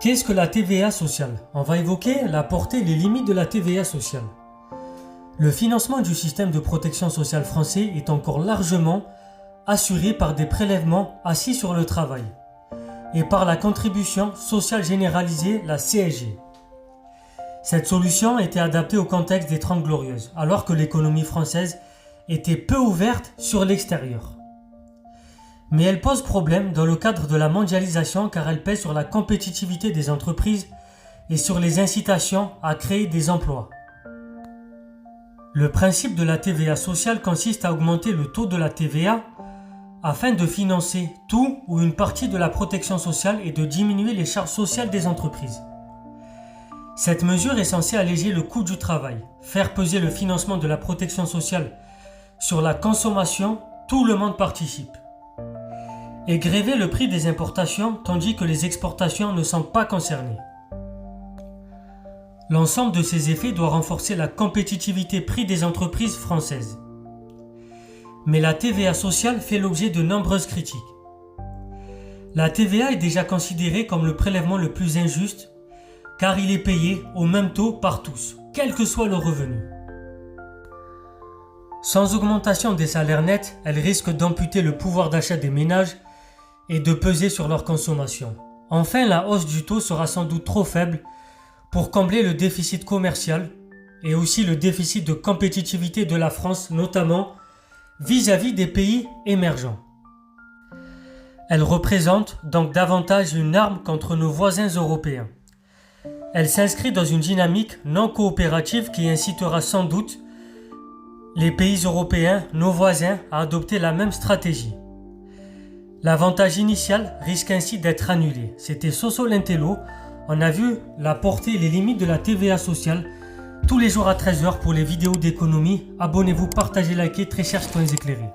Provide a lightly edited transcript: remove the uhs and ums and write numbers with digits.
Qu'est-ce que la TVA sociale? On va évoquer la portée et les limites de la TVA sociale. Le financement du système de protection sociale français est encore largement assuré par des prélèvements assis sur le travail et par la contribution sociale généralisée, la CSG. Cette solution était adaptée au contexte des Trente Glorieuses, alors que l'économie française était peu ouverte sur l'extérieur. Mais elle pose problème dans le cadre de la mondialisation car elle pèse sur la compétitivité des entreprises et sur les incitations à créer des emplois. Le principe de la TVA sociale consiste à augmenter le taux de la TVA afin de financer tout ou une partie de la protection sociale et de diminuer les charges sociales des entreprises. Cette mesure est censée alléger le coût du travail, faire peser le financement de la protection sociale sur la consommation, tout le monde participe, et gréver le prix des importations tandis que les exportations ne sont pas concernées. L'ensemble de ces effets doit renforcer la compétitivité prix des entreprises françaises. Mais la TVA sociale fait l'objet de nombreuses critiques. La TVA est déjà considérée comme le prélèvement le plus injuste car il est payé au même taux par tous, quel que soit le revenu. Sans augmentation des salaires nets, elle risque d'amputer le pouvoir d'achat des ménages et de peser sur leur consommation. Enfin, la hausse du taux sera sans doute trop faible pour combler le déficit commercial et aussi le déficit de compétitivité de la France, notamment vis-à-vis des pays émergents. Elle représente donc davantage une arme contre nos voisins européens. Elle s'inscrit dans une dynamique non coopérative qui incitera sans doute les pays européens, nos voisins, à adopter la même stratégie. L'avantage initial risque ainsi d'être annulé. C'était Soso Lintello. On a vu la portée et les limites de la TVA sociale tous les jours à 13h pour les vidéos d'économie. Abonnez-vous, partagez, likez, très chers citoyens éclairés.